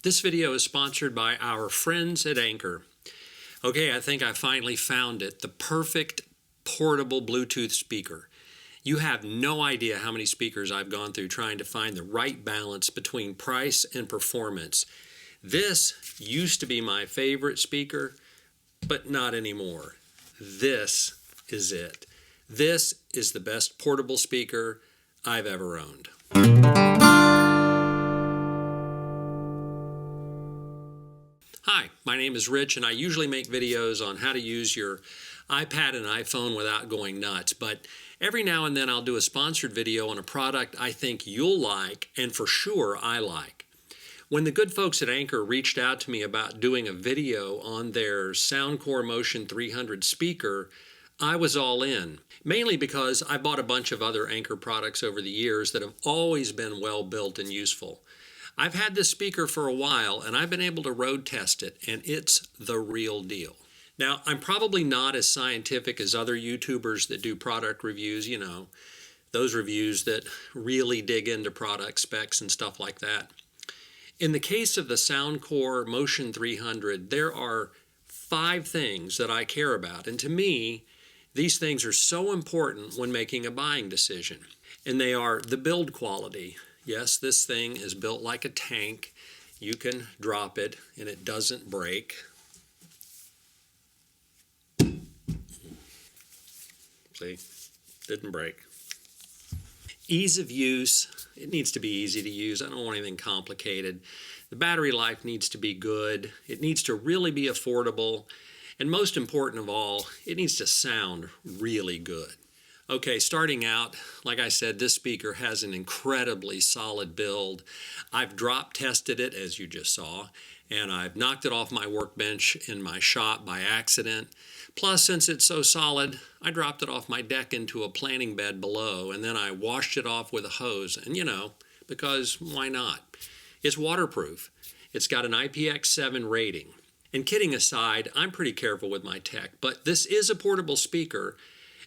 This video is sponsored by our friends at Anker. Okay, I think I finally found it, the perfect portable Bluetooth speaker. You have no idea how many speakers I've gone through trying to find the right balance between price and performance. This used to be my favorite speaker, but not anymore. This is it. This is the best portable speaker I've ever owned. Hi, my name is Rich, and I usually make videos on how to use your iPad and iPhone without going nuts, but every now and then I'll do a sponsored video on a product I think you'll like, and for sure I like. When the good folks at Anker reached out to me about doing a video on their Soundcore Motion 300 speaker, I was all in, mainly because I bought a bunch of other Anker products over the years that have always been well built and useful. I've had this speaker for a while, and I've been able to road test it, and it's the real deal. Now, I'm probably not as scientific as other YouTubers that do product reviews, those reviews that really dig into product specs and stuff like that. In the case of the Soundcore Motion 300, there are 5 things that I care about, and to me, these things are so important when making a buying decision. And they are the build quality. Yes, this thing is built like a tank. You can drop it and it doesn't break. See, didn't break. Ease of use, it needs to be easy to use. I don't want anything complicated. The battery life needs to be good. It needs to really be affordable. And most important of all, it needs to sound really good. Okay, starting out, like I said, this speaker has an incredibly solid build. I've drop tested it, as you just saw, and I've knocked it off my workbench in my shop by accident. Plus, since it's so solid, I dropped it off my deck into a planting bed below, and then I washed it off with a hose, and because why not? It's waterproof. It's got an IPX7 rating. And kidding aside, I'm pretty careful with my tech, but this is a portable speaker,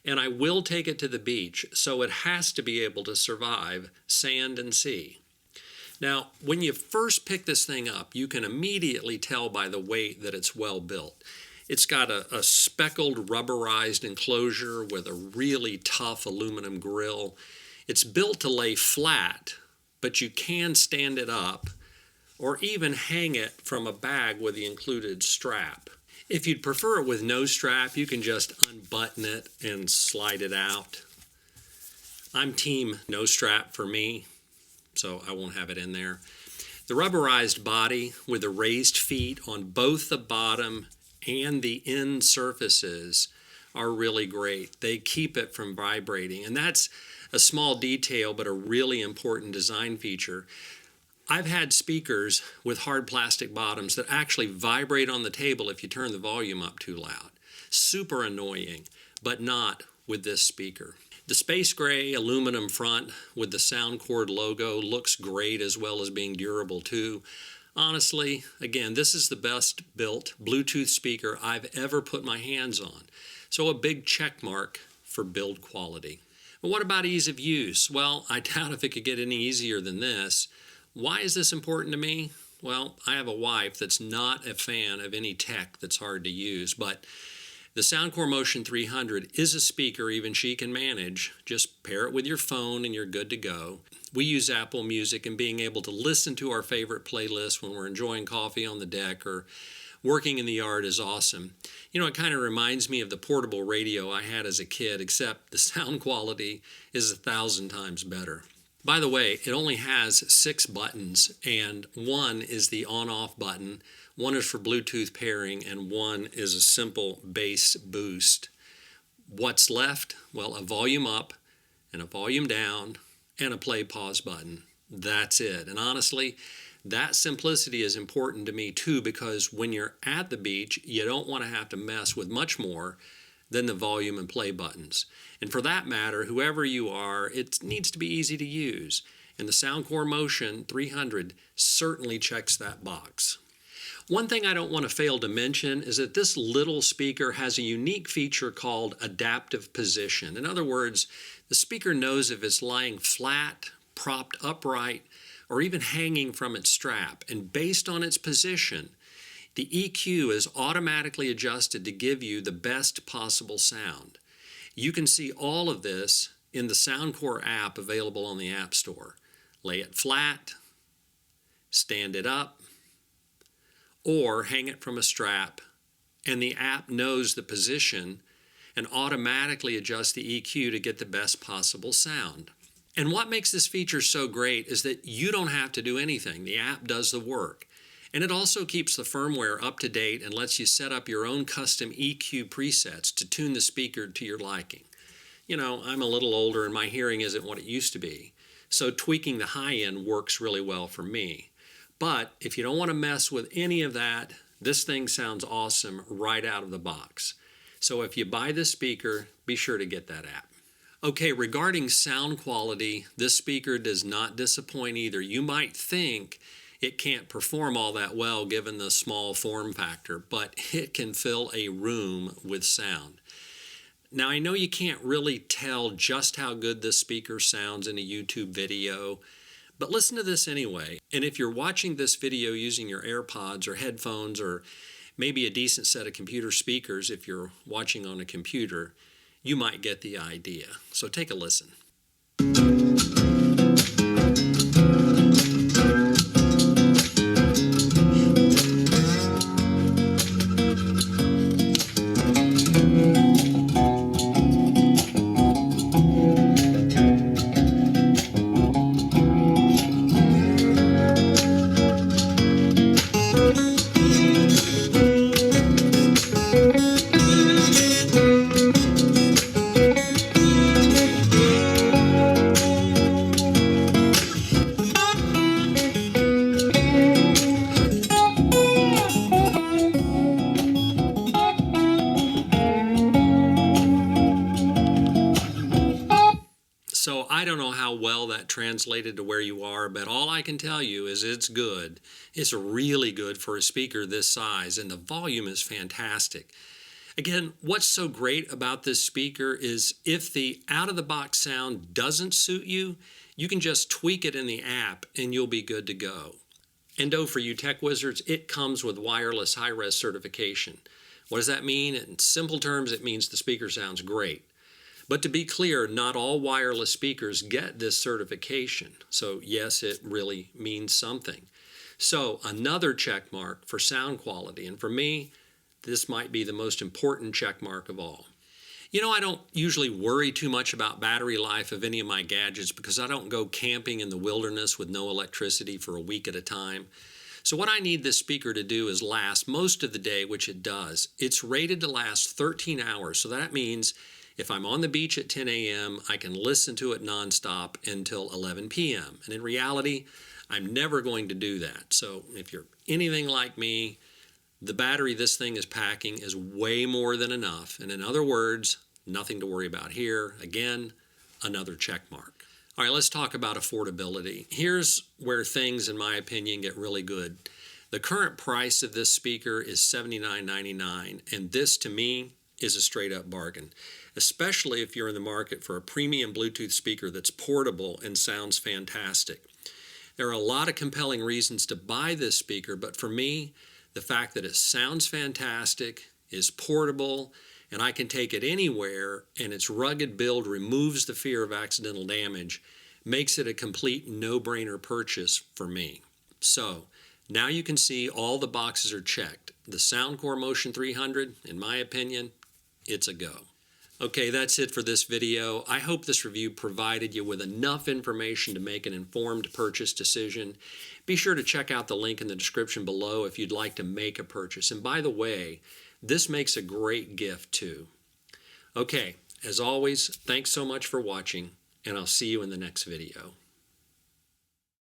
and I will take it to the beach, so it has to be able to survive sand and sea. Now, when you first pick this thing up, you can immediately tell by the weight that it's well built. It's got a speckled rubberized enclosure with a really tough aluminum grill. It's built to lay flat, but you can stand it up or even hang it from a bag with the included strap. If you'd prefer it with no strap, you can just unbutton it and slide it out. I'm team no strap for me, so I won't have it in there. The rubberized body with the raised feet on both the bottom and the end surfaces are really great. They keep it from vibrating, and that's a small detail but a really important design feature. I've had speakers with hard plastic bottoms that actually vibrate on the table if you turn the volume up too loud. Super annoying, but not with this speaker. The space gray aluminum front with the Soundcore logo looks great, as well as being durable too. Honestly, again, this is the best built Bluetooth speaker I've ever put my hands on. So a big check mark for build quality. But what about ease of use? Well, I doubt if it could get any easier than this. Why is this important to me? Well, I have a wife that's not a fan of any tech that's hard to use, but the Soundcore Motion 300 is a speaker even she can manage. Just pair it with your phone and you're good to go. We use Apple Music, and being able to listen to our favorite playlist when we're enjoying coffee on the deck or working in the yard is awesome. It kind of reminds me of the portable radio I had as a kid, except the sound quality is 1,000 times better. By the way, it only has 6 buttons, and one is the on-off button, one is for Bluetooth pairing, and one is a simple bass boost. What's left? Well, a volume up and a volume down and a play-pause button. That's it. And honestly, that simplicity is important to me too, because when you're at the beach, you don't want to have to mess with much more than the volume and play buttons. And for that matter, whoever you are, it needs to be easy to use. And the Soundcore Motion 300 certainly checks that box. One thing I don't want to fail to mention is that this little speaker has a unique feature called adaptive position. In other words, the speaker knows if it's lying flat, propped upright, or even hanging from its strap. And based on its position, the EQ is automatically adjusted to give you the best possible sound. You can see all of this in the Soundcore app available on the App Store. Lay it flat, stand it up, or hang it from a strap, and the app knows the position and automatically adjusts the EQ to get the best possible sound. And what makes this feature so great is that you don't have to do anything. The app does the work. And it also keeps the firmware up to date and lets you set up your own custom EQ presets to tune the speaker to your liking. You know, I'm a little older and my hearing isn't what it used to be, so tweaking the high end works really well for me. But if you don't want to mess with any of that, this thing sounds awesome right out of the box. So if you buy this speaker, be sure to get that app. Okay, regarding sound quality, this speaker does not disappoint either. You might think it can't perform all that well given the small form factor, but it can fill a room with sound. Now, I know you can't really tell just how good this speaker sounds in a YouTube video, but listen to this anyway. And if you're watching this video using your AirPods or headphones or maybe a decent set of computer speakers, if you're watching on a computer, you might get the idea. So take a listen. So I don't know how well that translated to where you are, but all I can tell you is it's good. It's really good for a speaker this size, and the volume is fantastic. Again, what's so great about this speaker is if the out-of-the-box sound doesn't suit you, you can just tweak it in the app and you'll be good to go. And oh, for you tech wizards, it comes with wireless high-res certification. What does that mean? In simple terms, it means the speaker sounds great. But to be clear, not all wireless speakers get this certification. So yes, it really means something. So another check mark for sound quality. And for me, this might be the most important check mark of all. You know, I don't usually worry too much about battery life of any of my gadgets because I don't go camping in the wilderness with no electricity for a week at a time. So what I need this speaker to do is last most of the day, which it does. It's rated to last 13 hours. So that means if I'm on the beach at 10 a.m., I can listen to it nonstop until 11 p.m. And in reality, I'm never going to do that. So if you're anything like me, the battery this thing is packing is way more than enough. And in other words, nothing to worry about here. Again, another check mark. All right, let's talk about affordability. Here's where things, in my opinion, get really good. The current price of this speaker is $79.99, and this, to me, is a straight-up bargain, especially if you're in the market for a premium Bluetooth speaker that's portable and sounds fantastic. There are a lot of compelling reasons to buy this speaker, but for me, the fact that it sounds fantastic, is portable, and I can take it anywhere, and its rugged build removes the fear of accidental damage, makes it a complete no-brainer purchase for me. So, now you can see all the boxes are checked. The Soundcore Motion 300, in my opinion, it's a go. Okay, that's it for this video. I hope this review provided you with enough information to make an informed purchase decision. Be sure to check out the link in the description below if you'd like to make a purchase. And by the way, this makes a great gift too. Okay, as always, thanks so much for watching, and I'll see you in the next video.